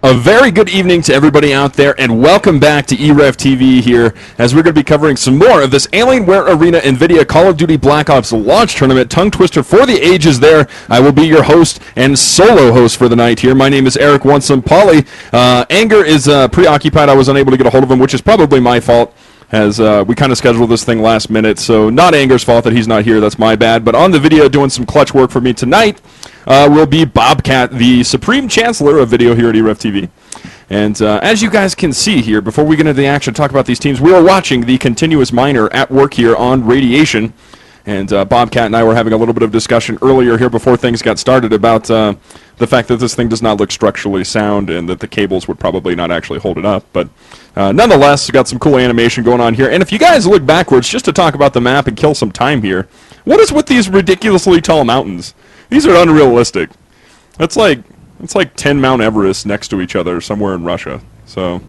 A very good evening to everybody out there, and welcome back to e-rev TV here, as we're going to be covering some more of this Alienware Arena NVIDIA Call of Duty Black Ops launch tournament. Tongue twister for the ages there. I will be your host and solo host for the night here. My name is Eric Onson-Polly. Anger is preoccupied. I was unable to get a hold of him, which is probably my fault, as we kind of scheduled this thing last minute. So not Anger's fault that he's not here. That's my bad. But on the video, doing some clutch work for me tonight, will be Bobcat, the Supreme Chancellor of video here at e-rev TV. And as you guys can see here, before we get into the action, talk about these teams, we are watching the Continuous Miner at work here on Radiation. And Bobcat and I were having a little bit of discussion earlier here before things got started about the fact that this thing does not look structurally sound and that the cables would probably not actually hold it up. But nonetheless, got some cool animation going on here. And if you guys look backwards, just to talk about the map and kill some time here, what is with these ridiculously tall mountains? These are unrealistic. It's like 10 Mount Everest next to each other somewhere in Russia. So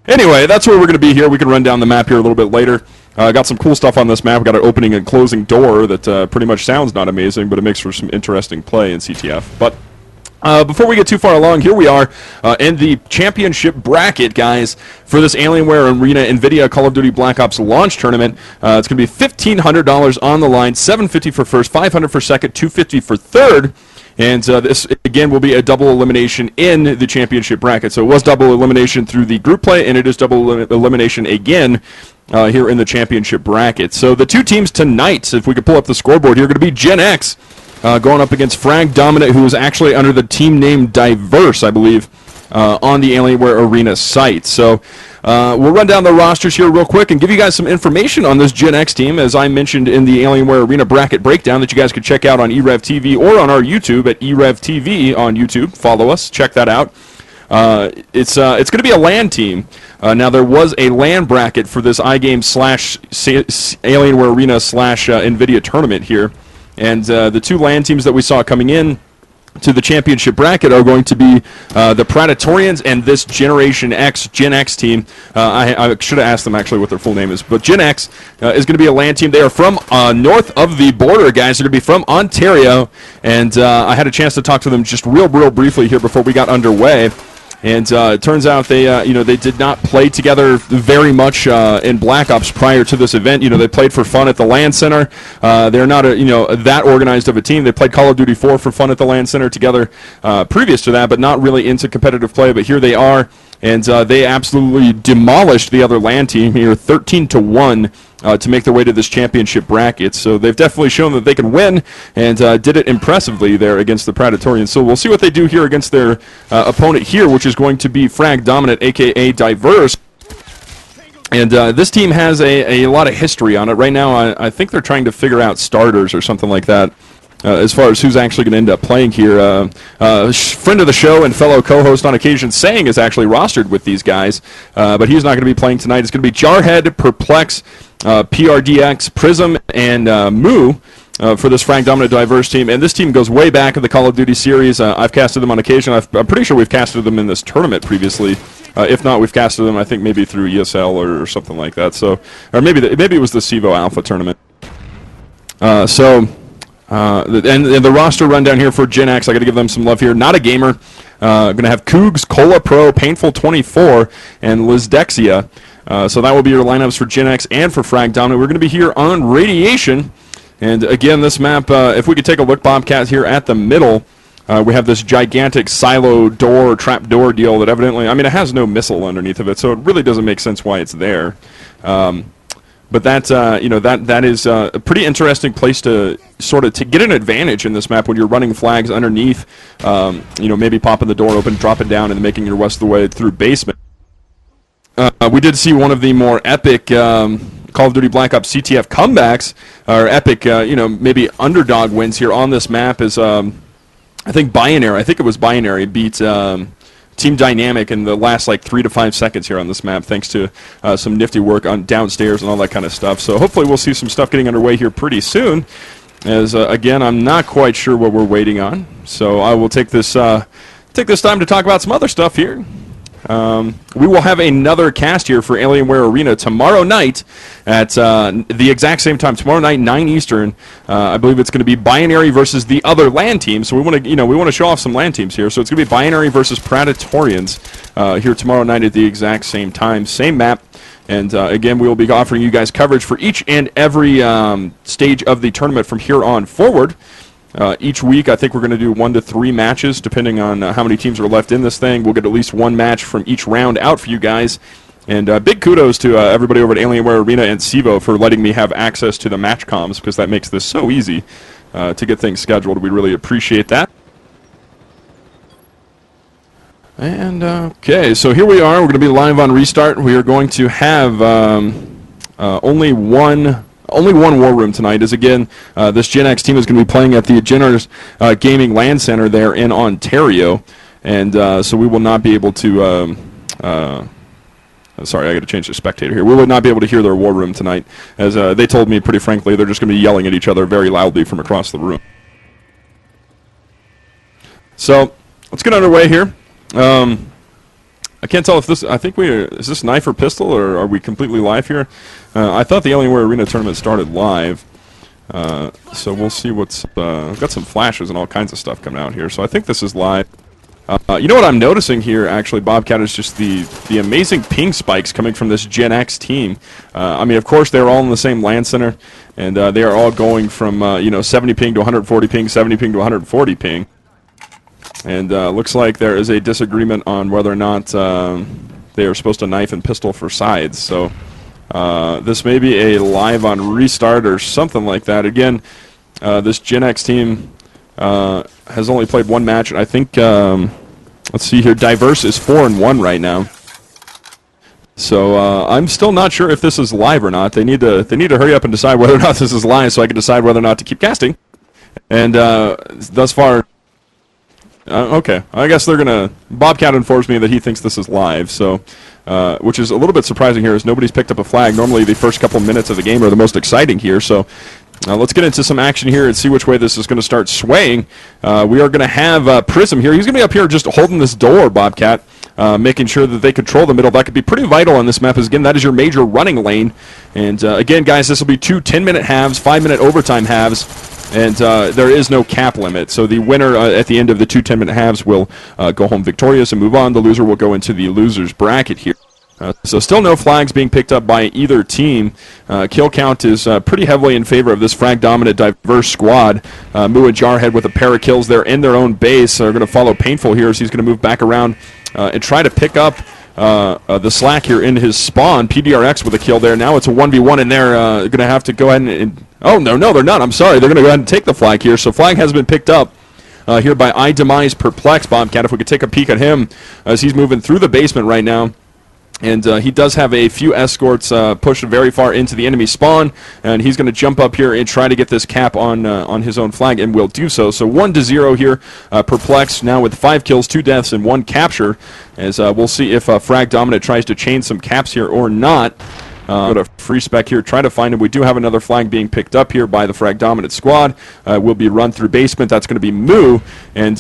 anyway, that's where we're going to be here. We can run down the map here a little bit later. Got some cool stuff on this map. We got an opening and closing door that pretty much sounds not amazing, but it makes for some interesting play in CTF. But before we get too far along, here we are in the championship bracket, guys, for this Alienware Arena NVIDIA Call of Duty Black Ops launch tournament. It's going to be $1,500 on the line, $750 for first, $500 for second, $250 for third. And this, again, will be a double elimination in the championship bracket. So it was double elimination through the group play, and it is double elimination again here in the championship bracket. So the two teams tonight, if we could pull up the scoreboard here, are going to be Gen X going up against Frag Dominant, who is actually under the team name Diverse, I believe, on the Alienware Arena site. So we'll run down the rosters here real quick and give you guys some information on this Gen X team, as I mentioned in the Alienware Arena bracket breakdown that you guys could check out on e-rev TV or on our YouTube at e-rev TV on YouTube. Follow us, check that out. It's going to be a LAN team. Now, there was a LAN bracket for this iGame / Alienware Arena / NVIDIA tournament here. And the two LAN teams that we saw coming in to the championship bracket are going to be the Predatorians and this Generation X, Gen X team. I should have asked them actually what their full name is, but Gen X is going to be a LAN team. They are from north of the border, guys. They're going to be from Ontario, and I had a chance to talk to them just real briefly here before we got underway. And it turns out they, they did not play together very much in Black Ops prior to this event. They played for fun at the LAN Center. They're not, that organized of a team. They played Call of Duty 4 for fun at the LAN Center together previous to that, but not really into competitive play. But here they are, and they absolutely demolished the other LAN team here, 13-1. To make their way to this championship bracket. So they've definitely shown that they can win, and did it impressively there against the Predatorians. So we'll see what they do here against their opponent here, which is going to be Frag Dominant, a.k.a. Diverse. And this team has a lot of history on it. Right now, I think they're trying to figure out starters or something like that. As far as who's actually going to end up playing here. Friend of the show and fellow co-host on occasion, Sang, is actually rostered with these guys, but he's not going to be playing tonight. It's going to be Jarhead, Perplex, PRDX, Prism, and Moo for this Frag Dominant Diverse team. And this team goes way back in the Call of Duty series. I've casted them on occasion. I'm pretty sure we've casted them in this tournament previously. If not, we've casted them, I think, maybe through ESL or something like that. So, or maybe it was the CEVO Alpha tournament. And the roster rundown here for Gen X, I got to give them some love here. Not a gamer. Going to have Cougs, Cola Pro, Painful 24, and Lizdexia. So that will be your lineups for Gen X and for Frag Dominant. We're going to be here on Radiation. And again, this map, if we could take a look, Bobcat, here at the middle, we have this gigantic silo door, trap door deal that evidently, it has no missile underneath of it, so it really doesn't make sense why it's there. But that is a pretty interesting place to sort of get an advantage in this map when you're running flags underneath, maybe popping the door open, dropping down, and making your west the way through basement. We did see one of the more epic Call of Duty Black Ops CTF comebacks, or epic, maybe underdog wins here on this map is, I think it was Binary beat Team Dynamic in the last 3 to 5 seconds here on this map, thanks to some nifty work on downstairs and all that kind of stuff. So hopefully we'll see some stuff getting underway here pretty soon, as again, I'm not quite sure what we're waiting on. So I will take this time to talk about some other stuff here. We will have another cast here for Alienware Arena tomorrow night at the exact same time. Tomorrow night, 9 Eastern. I believe it's going to be Binary versus the other LAN team. So we want to show off some LAN teams here. So it's going to be Binary versus Predatorians here tomorrow night at the exact same time, same map. And again, we will be offering you guys coverage for each and every stage of the tournament from here on forward. Each week, I think we're going to do 1 to 3 matches, depending on how many teams are left in this thing. We'll get at least 1 match from each round out for you guys. And big kudos to everybody over at Alienware Arena and Civo for letting me have access to the match comms, because that makes this so easy to get things scheduled. We really appreciate that. And, okay, so here we are. We're going to be live on Restart. We are going to have only one war room tonight. As again, this Gen X team is going to be playing at the Geners Gaming LAN Center there in Ontario. And so we will not be able to... sorry, I got to change the spectator here. We will not be able to hear their war room tonight. As they told me, pretty frankly, they're just going to be yelling at each other very loudly from across the room. So, let's get underway here. I can't tell if this, is this knife or pistol, or are we completely live here? I thought the Alienware Arena tournament started live, so we'll see what's, I've got some flashes and all kinds of stuff coming out here, so I think this is live. You know what I'm noticing here, actually, Bobcat, is just the amazing ping spikes coming from this Gen X team. I mean, of course, they're all in the same LAN center, and they are all going from, 70 ping to 140 ping, 70 ping to 140 ping. And looks like there is a disagreement on whether or not they are supposed to knife and pistol for sides. So this may be a live on Restart or something like that. Again, this Gen X team has only played 1 match. And I think, let's see here, Diverse is 4-1 right now. So I'm still not sure if this is live or not. They need to hurry up and decide whether or not this is live, so I can decide whether or not to keep casting. And thus far... okay, I guess they're going to... Bobcat informs me that he thinks this is live, so... which is a little bit surprising here, as nobody's picked up a flag. Normally the first couple minutes of the game are the most exciting here, so... let's get into some action here and see which way this is going to start swaying. We are going to have Prism here. He's going to be up here just holding this door, Bobcat, making sure that they control the middle. That could be pretty vital on this map, as again, that is your major running lane. And again, guys, this will be 2 10-minute halves, 5-minute overtime halves. And there is no cap limit, so the winner at the end of the 2 10-minute halves will go home victorious and move on. The loser will go into the loser's bracket here. So still no flags being picked up by either team. Kill count is pretty heavily in favor of this frag-dominant, diverse squad. Moo and Jarhead with a pair of kills there in their own base are going to follow Painful here as he's going to move back around and try to pick up the slack here in his spawn. PDRX with a kill there. Now it's a 1v1, and they're going to have to go ahead and... Oh, no, they're not. I'm sorry. They're going to go ahead and take the flag here. So flag has been picked up here by iDemise Perplex. Bobcat, if we could take a peek at him as he's moving through the basement right now. And he does have a few escorts pushed very far into the enemy spawn, and he's going to jump up here and try to get this cap on his own flag, and will do so. So 1-0 here. Perplex now with 5 kills, 2 deaths, and 1 capture. As we'll see if Frag Dominant tries to chain some caps here or not. Go to free spec here, try to find him. We do have another flag being picked up here by the Frag Dominant squad. Will be run through basement. That's going to be Moo, and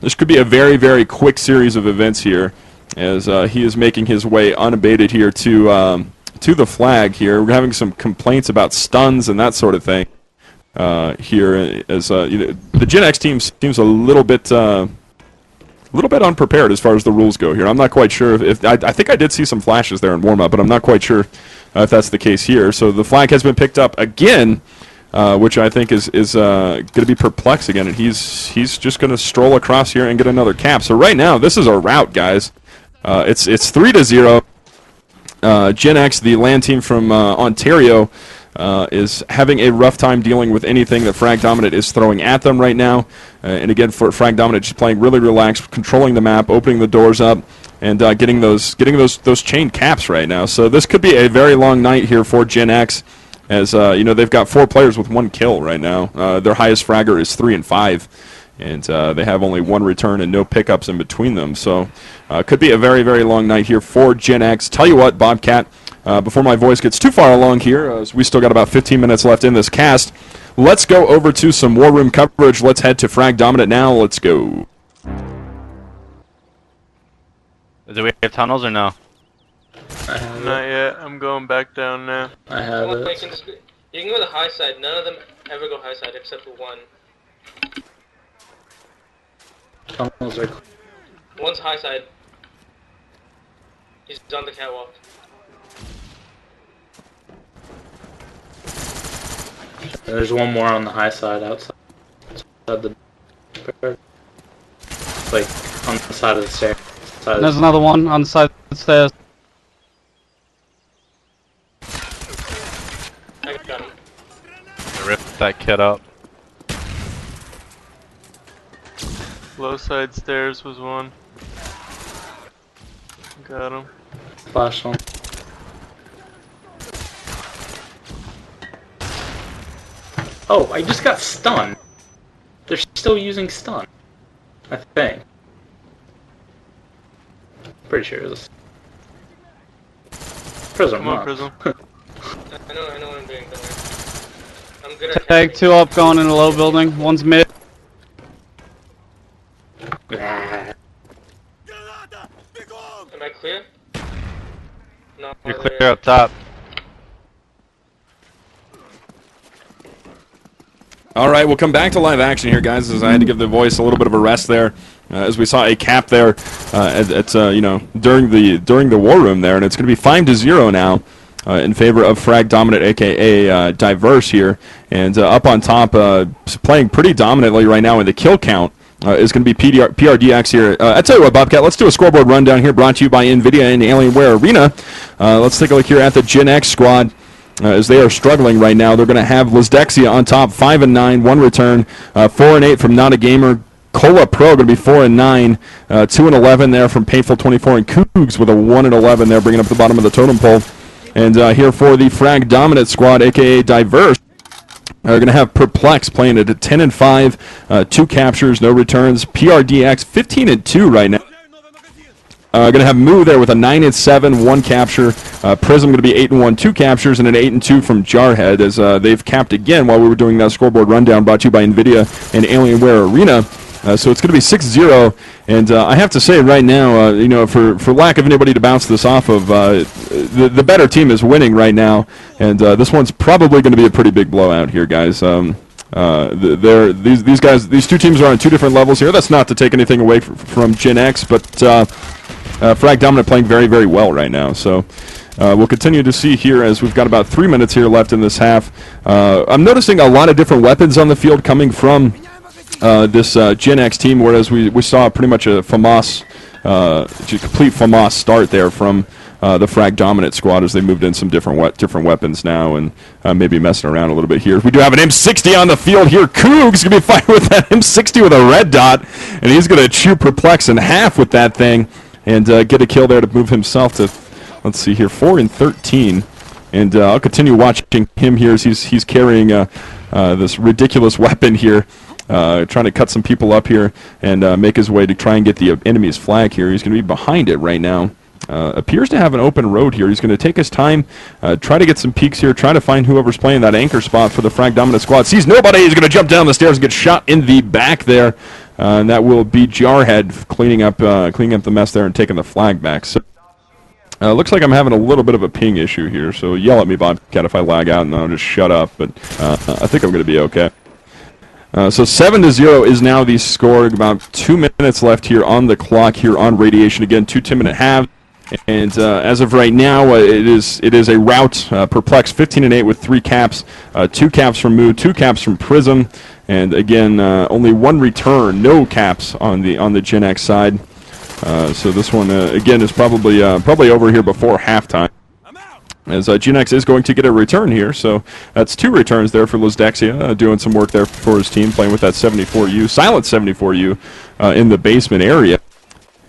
this could be a very, very quick series of events here, as he is making his way unabated here to the flag here. We're having some complaints about stuns and that sort of thing here, as the Gen X team seems a little bit unprepared as far as the rules go here. I'm not quite sure if I think I did see some flashes there in warm-up, but I'm not quite sure if that's the case here. So the flag has been picked up again, which I think is going to be Perplex again, and he's just going to stroll across here and get another cap. So right now, this is a rout, guys. It's 3-0. Gen X, the LAN team from Ontario, is having a rough time dealing with anything that Frag Dominant is throwing at them right now. And again, for Frag Dominant, just playing really relaxed, controlling the map, opening the doors up, and getting those chain caps right now. So this could be a very long night here for Gen X, as they've got 4 players with 1 kill right now. Their highest fragger is 3 and 5. And they have only 1 return and no pickups in between them. So could be a very, very long night here for Gen X. Tell you what, Bobcat, before my voice gets too far along here, as we still got about 15 minutes left in this cast, let's go over to some War Room coverage. Let's head to Frag Dominant now. Let's go. Do we have tunnels or no? I have Not it. yet. I'm going back down now. I have Well, it. you can go to the high side. None of them ever go high side except for one. Tunnels are. One's high side. He's on the catwalk. There's one more on the high side outside the. Like on the side of the stairs. There's another one on the side of the stairs. I got him. Rip that kid up. Low side stairs was one. Got him. Flash on. Oh, I just got stunned. They're still using stun. I think. Pretty sure it was. Prism. Come on, Prism. I know what I'm doing. Don't worry. I'm good at Tag 2 up going in the low building. One's mid. Ah. Am I clear? No. You're clear up top. All right, we'll come back to live action here, guys, as I had to give the voice a little bit of a rest there, as we saw a cap there during the war room there, and it's going to be 5-0 now in favor of Frag Dominant, aka Diverse here, and up on top, playing pretty dominantly right now in the kill count. Is going to be PRDX here. I tell you what, Bobcat, let's do a scoreboard rundown here, brought to you by NVIDIA and Alienware Arena. Let's take a look here at the Gen X squad. As they are struggling right now, they're going to have Lizdexia on top, 5-9, 1 return, 4-8 from Not a Gamer. Cola Pro going to be 4-9, 2-11 there from Painful 24, and Cougs with a 1-11 there, bringing up the bottom of the totem pole. And here for the Frag Dominant squad, aka Diverse, are going to have Perplex playing at a 10-5, 2 captures, no returns. PRDX 15-2 right now. Going to have Moo there with a 9-7, 1 capture. Prism going to be 8-1, 2 captures, and an 8-2 from Jarhead, as they've capped again while we were doing that scoreboard rundown brought to you by NVIDIA and Alienware Arena. So it's going to be 6-0, and I have to say right now, for lack of anybody to bounce this off of, the better team is winning right now, and this one's probably going to be a pretty big blowout here, guys. These two teams are on 2 different levels here. That's not to take anything away from Gen X, but Frag Dominant playing very, very well right now. So we'll continue to see here as we've got about 3 minutes here left in this half. I'm noticing a lot of different weapons on the field coming from this Gen X team, whereas we saw pretty much a FAMAS, complete FAMAS start there from the Frag Dominant squad as they moved in some different weapons now and maybe messing around a little bit here. We do have an M60 on the field here. Cougs going to be fighting with that M60 with a red dot, and he's going to chew Perplex in half with that thing and get a kill there to move himself to, let's see here, 4-13. And I'll continue watching him here as he's carrying this ridiculous weapon here. Trying to cut some people up here and make his way to try and get the enemy's flag here. He's going to be behind it right now. Appears to have an open road here. He's going to take his time, try to get some peeks here, try to find whoever's playing that anchor spot for the Frag Dominant squad. Sees nobody. He's going to jump down the stairs and get shot in the back there. And that will be Jarhead cleaning up the mess there and taking the flag back. So looks like I'm having a little bit of a ping issue here. So yell at me, Bobcat, if I lag out, and I'll just shut up. But I think I'm going to be okay. So 7-0 is now the score. About 2 minutes left here on the clock here on Radiation. Again, 2 10-minute halves. And as of right now, it is a rout. Perplex 15-8 with 3 caps, 2 caps from Moo, 2 caps from Prism, and again only 1 return, no caps on the Gen X side. So this one again is probably over here before halftime. As Gen X is going to get a return here, so that's 2 returns there for Lizdexia, doing some work there for his team, playing with that 74U, silent 74U in the basement area.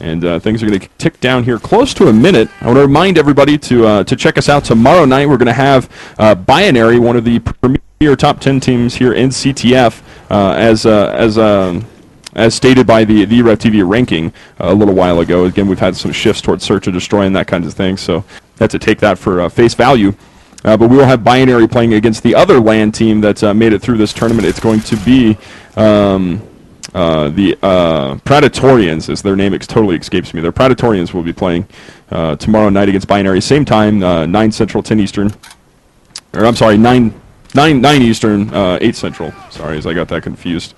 And things are going to tick down here close to a minute. I want to remind everybody to check us out tomorrow night. We're going to have Binary, one of the premier top 10 teams here in CTF, as stated by the e-rev TV ranking a little while ago. Again, we've had some shifts towards search and destroy and that kind of thing, so had to take that for face value. But we will have Binary playing against the other LAN team that made it through this tournament. It's going to be Predatorians, as their name totally escapes me. The Predatorians will be playing tomorrow night against Binary, same time, 9 Central, 10 Eastern. Or I'm sorry, 9 Eastern, 8 Central. Sorry, as I got that confused.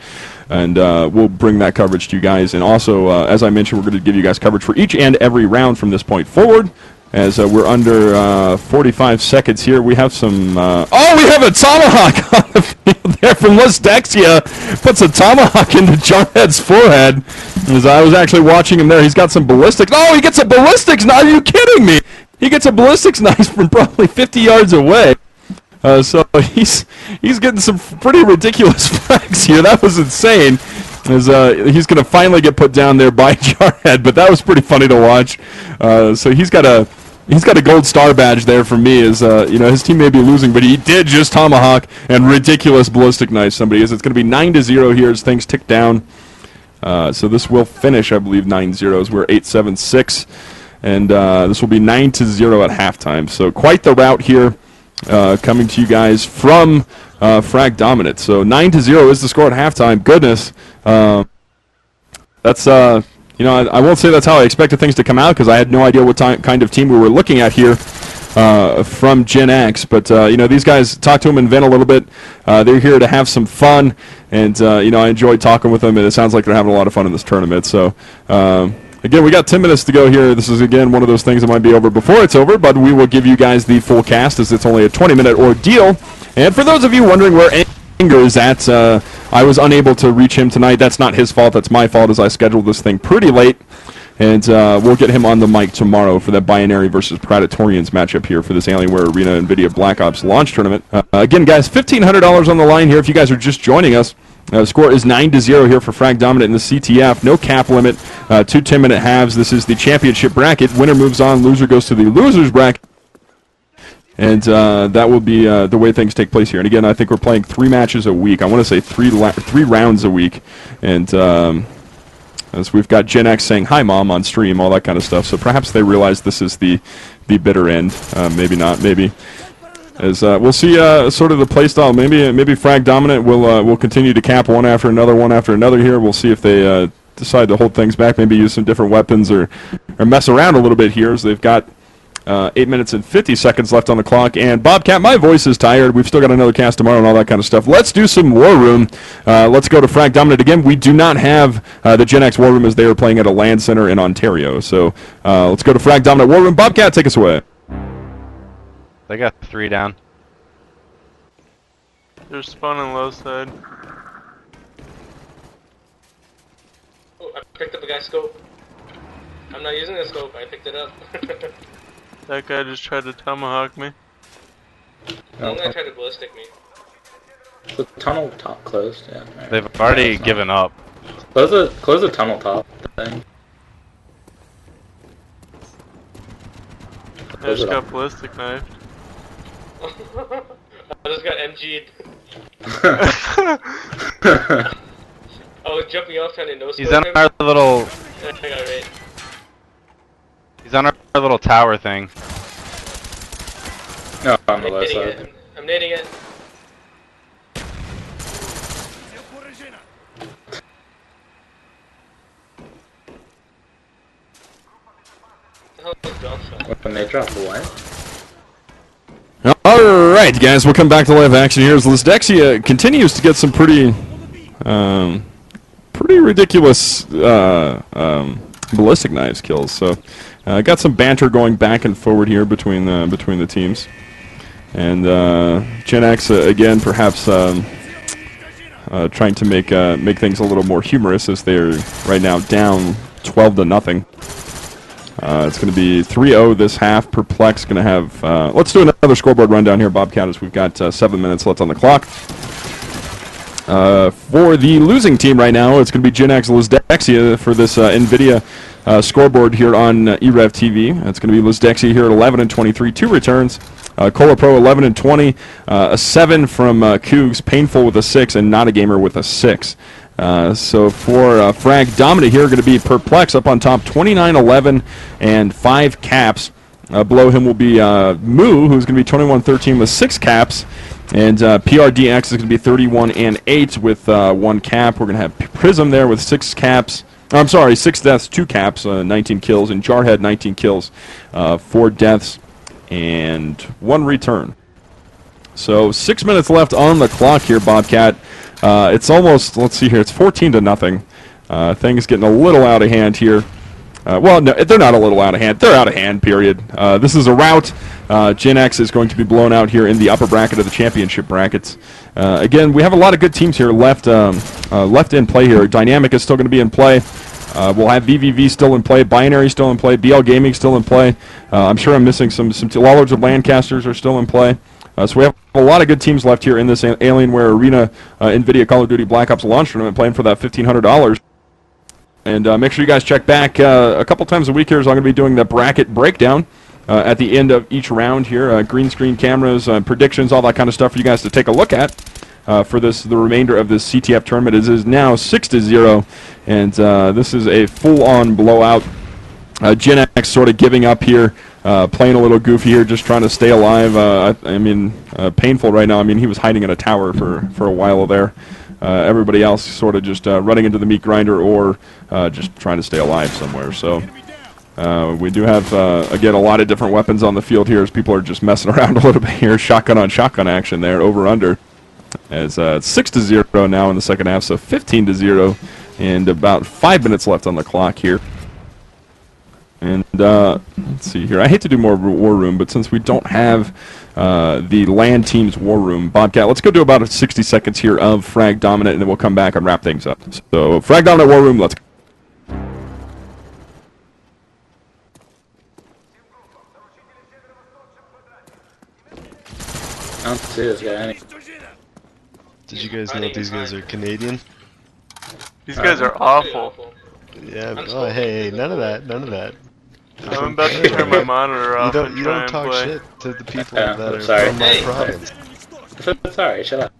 And we'll bring that coverage to you guys. And also, as I mentioned, we're going to give you guys coverage for each and every round from this point forward. As we're under 45 seconds here, we have some... we have a tomahawk on the field there from Lisdexia. Puts a tomahawk into Jarhead's forehead. As I was actually watching him there, he's got some ballistics. Oh, he gets a ballistics knife! Are you kidding me? He gets a ballistics knife from probably 50 yards away. So he's getting some pretty ridiculous frags here. That was insane. As he's going to finally get put down there by Jarhead, but that was pretty funny to watch. So he's got a gold star badge there for me. As his team may be losing, but he did just tomahawk and ridiculous ballistic knife somebody. As it's going to be 9-0 here as things tick down. So this will finish, I believe, 9-0 as we're 8-7-6, and this will be 9-0 at halftime. So quite the rout here. Coming to you guys from Frag Dominant. So 9-0 is the score at halftime. Goodness. That's, I won't say that's how I expected things to come out because I had no idea what kind of team we were looking at here from Gen X. But, these guys, talked to them and vent a little bit. They're here to have some fun. And, I enjoyed talking with them, and it sounds like they're having a lot of fun in this tournament. So, again, we got 10 minutes to go here. This is, again, one of those things that might be over before it's over, but we will give you guys the full cast as it's only a 20-minute ordeal. And for those of you wondering where Anger is at, I was unable to reach him tonight. That's not his fault. That's my fault as I scheduled this thing pretty late. And we'll get him on the mic tomorrow for that Binary versus Predatorians matchup here for this Alienware Arena NVIDIA Black Ops launch tournament. Again, guys, $1,500 on the line here if you guys are just joining us. The score is 9-0 here for Frag Dominant in the CTF. No cap limit. 2 10-minute halves. This is the championship bracket. Winner moves on. Loser goes to the losers bracket. And that will be the way things take place here. And again, I think we're playing 3 matches a week. I want to say 3 rounds a week. And as we've got Gen X saying, "Hi, Mom," on stream, all that kind of stuff. So perhaps they realize this is the bitter end. Maybe not. Maybe. As we'll see, sort of the play style. Maybe Frag Dominant will continue to cap one after another here. We'll see if they decide to hold things back. Maybe use some different weapons or mess around a little bit here. As they've got 8 minutes and 50 seconds left on the clock. And Bobcat, my voice is tired. We've still got another cast tomorrow and all that kind of stuff. Let's do some War Room. Let's go to Frag Dominant again. We do not have the Gen X War Room as they are playing at a LAN center in Ontario. So let's go to Frag Dominant War Room. Bobcat, take us away. They got 3 down. They're spawning low side. Oh, I picked up a guy's scope. I'm not using the scope, I picked it up. That guy just tried to tomahawk me. I'm gonna try to ballistic me. The tunnel top closed, yeah. Right. They've already given up. Close the tunnel top thing. I just got ballistic knifed. I just got MG'd. I was jumping off trying to no-scope He's on him. our little. I got right. He's on our little tower thing. No, on the I'm left nading side. it. I'm nading it. The hell is drop shot? When they drop what? All right, guys, we'll come back to live action here as Lisdexia continues to get some pretty ridiculous ballistic knives kills. So got some banter going back and forward here between the teams. And Gen X again, perhaps trying to make things a little more humorous as they're right now down 12-0. It's going to be 3-0 this half. Perplex going to have... let's do another scoreboard rundown here, Bobcat, as we've got 7 minutes left on the clock. For the losing team right now, it's going to be Gen X Lisdexia for this NVIDIA scoreboard here on e-rev TV. It's going to be Lisdexia here at 11-23, 2 returns. Cola Pro 11-20, a 7 from Cougs, Painful with a 6, and Not a Gamer with a 6. So for Frag Dominant here, going to be Perplex up on top, 29-11 and 5 caps. Below him will be Moo, who's going to be 21-13 with 6 caps. And PRDX is going to be 31-8 with 1 cap. We're going to have Prism there with 6 caps. I'm sorry, 6 deaths, 2 caps, 19 kills. And Jarhead, 19 kills, 4 deaths, and 1 return. So 6 minutes left on the clock here, Bobcat. It's almost, let's see here, it's 14-0. Things getting a little out of hand here. Well, no, they're not a little out of hand. They're out of hand, period. This is a rout. Gen X is going to be blown out here in the upper bracket of the championship brackets. Again, we have a lot of good teams here left in play here. Dynamic is still going to be in play. We'll have VVV still in play. Binary still in play. BL Gaming still in play. I'm sure I'm missing some Lollards of Lancasters are still in play. So we have a lot of good teams left here in this Alienware Arena NVIDIA Call of Duty Black Ops launch tournament playing for that $1,500. And make sure you guys check back a couple times a week here as I'm going to be doing the bracket breakdown at the end of each round here. Green screen cameras, predictions, all that kind of stuff for you guys to take a look at for the remainder of this CTF tournament. It is now 6-0, and this is a full-on blowout. Gen X sort of giving up here, playing a little goofy here, just trying to stay alive. I mean, painful right now. I mean, he was hiding in a tower for a while there. Everybody else sort of just running into the meat grinder or just trying to stay alive somewhere. So we do have, again, a lot of different weapons on the field here as people are just messing around a little bit here. Shotgun on shotgun action there, over-under. As it's 6-0 now in the second half, so 15-0, and about 5 minutes left on the clock here. And let's see here. I hate to do more War Room, but since we don't have the LAN team's War Room, Bobcat, let's go do about 60 seconds here of Frag Dominant, and then we'll come back and wrap things up. So, Frag Dominant War Room, let's go. I don't see this guy. Did you guys know these guys are Canadian? These guys are awful. Yeah, but, oh, hey, none of that, none of that. I'm about to turn my monitor off and You try don't and talk play. shit to the people Yeah, that are sorry. from my province. Sorry, shut up.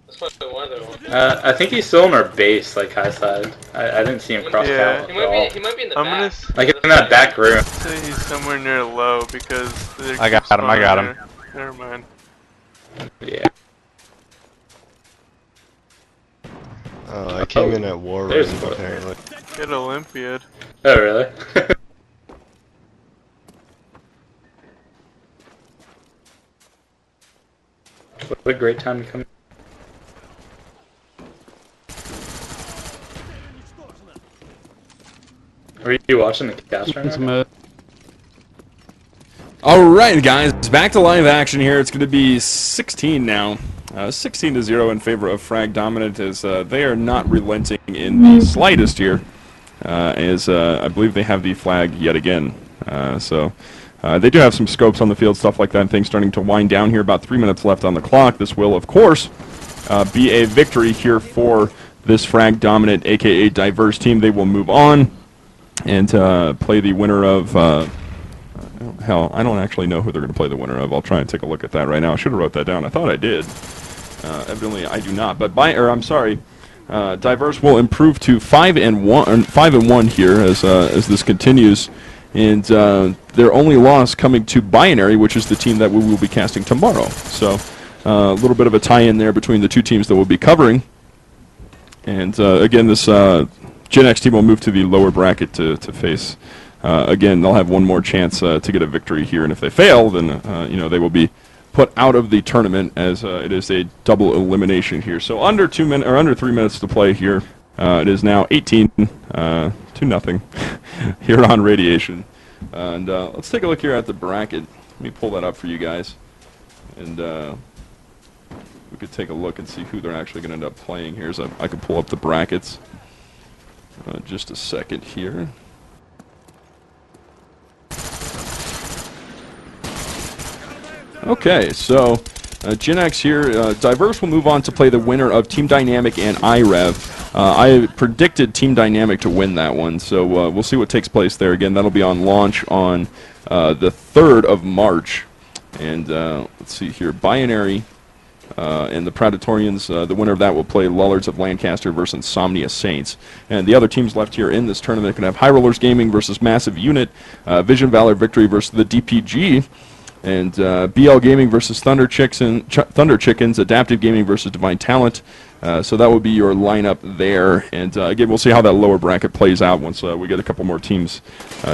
That's probably one of them. I think he's still in our base, like high side. I didn't see him cross Yeah. out He at all. might be in the I'm back. gonna Like in that back room. say he's somewhere near low because they're I got him, I got him. Never mind. Yeah. Oh, I came in at War Room, There's one. apparently. Get Olympiad. Oh, really? What a great time to come. Are you watching the cast right It's now? mid. Alright, guys, back to live action here. It's going to be 16 now. 16-0 in favor of Frag Dominant as they are not relenting in the slightest here. As I believe they have the flag yet again. So they do have some scopes on the field, stuff like that, and things starting to wind down here. About 3 minutes left on the clock. This will, of course, be a victory here for this Frag Dominant, aka Diverse team. They will move on and play the winner of... hell, I don't actually know who they're going to play the winner of. I'll try and take a look at that right now. I should have wrote that down. I thought I did. Evidently, I do not. But I'm sorry. Diverse will improve to 5-1 here as this continues, and their only loss coming to Binary, which is the team that we will be casting tomorrow. So a little bit of a tie-in there between the two teams that we'll be covering. And again, this Gen X team will move to the lower bracket to face. Again, they'll have one more chance to get a victory here, and if they fail, then they will be put out of the tournament as it is a double elimination here. So under 3 minutes to play here. It is now 18-0 here on Radiation. And let's take a look here at the bracket. Let me pull that up for you guys, and we could take a look and see who they're actually going to end up playing here. So I can pull up the brackets. Just a second here. Okay, so Gen X here, Diverse will move on to play the winner of Team Dynamic and e-rev. I predicted Team Dynamic to win that one, so we'll see what takes place there. Again, that'll be on launch on the 3rd of March. And let's see here, Binary and the Predatorians, the winner of that will play Lollards of Lancaster versus Insomnia Saints. And the other teams left here in this tournament can have High Rollers Gaming versus Massive Unit, Vision Valor Victory versus the DPG, And BL Gaming versus Thunder Chickens, Adaptive Gaming versus Divine Talent. So that would be your lineup there. And again, we'll see how that lower bracket plays out once we get a couple more teams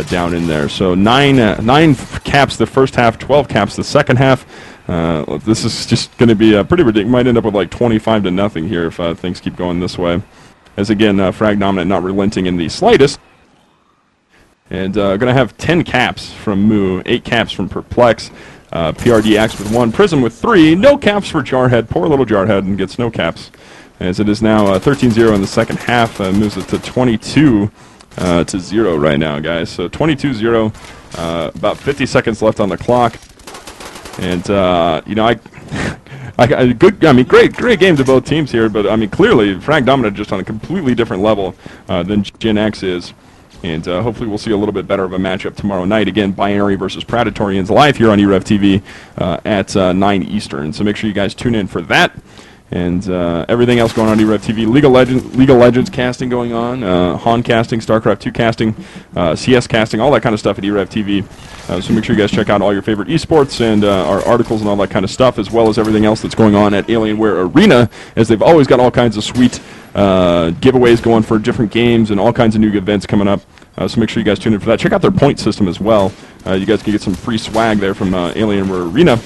down in there. So 9 caps the first half, 12 caps the second half. This is just going to be pretty ridiculous. Might end up with like 25-0 here if things keep going this way. As again, Frag Dominant not relenting in the slightest. And going to have 10 caps from Moo, 8 caps from Perplex, PRDX with 1, Prism with 3, no caps for Jarhead. Poor little Jarhead and gets no caps. As it is now 13-0 in the second half, moves it to 22-0 right now, guys. So 22-0, about 50 seconds left on the clock. And, you know, great game to both teams here, but, I mean, clearly, Frag Dominant just on a completely different level than Gen X is. And hopefully we'll see a little bit better of a matchup tomorrow night. Again, Binary versus Predatorians live here on e-rev TV at 9 Eastern. So make sure you guys tune in for that. And everything else going on e-rev TV. League of Legends casting going on. Han casting, StarCraft 2 casting, CS casting, all that kind of stuff at e-rev TV. So make sure you guys check out all your favorite esports and our articles and all that kind of stuff, as well as everything else that's going on at Alienware Arena, as they've always got all kinds of sweet giveaways going for different games and all kinds of new events coming up. So make sure you guys tune in for that. Check out their point system as well. You guys can get some free swag there from Alienware Arena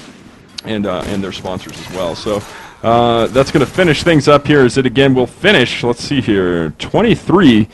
and their sponsors as well. So that's going to finish things up here. As it again will finish, let's see here, 23-0.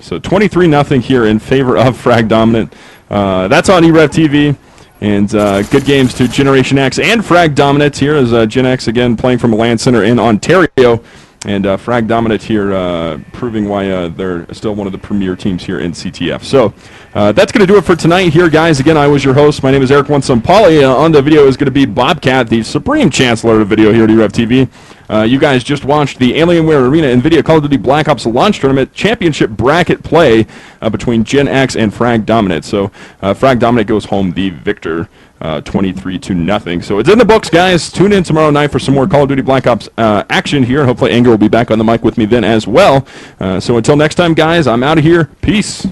So 23-0 here in favor of Frag Dominant. That's on e-rev TV. And good games to Generation X and Frag Dominant here as Gen X again playing from a LAN center in Ontario. And Frag Dominant here proving why they're still one of the premier teams here in CTF. So that's going to do it for tonight here, guys. Again, I was your host. My name is Eric Onsampali. On the video is going to be Bobcat, the Supreme Chancellor of video here at e-rev TV. You guys just watched the Alienware Arena NVIDIA Call of Duty Black Ops Launch Tournament Championship Bracket play between Gen X and Frag Dominant. So Frag Dominant goes home the victor. 23-0. So it's in the books, guys. Tune in tomorrow night for some more Call of Duty Black Ops action here. Hopefully Anger will be back on the mic with me then as well. So until next time, guys, I'm out of here. Peace.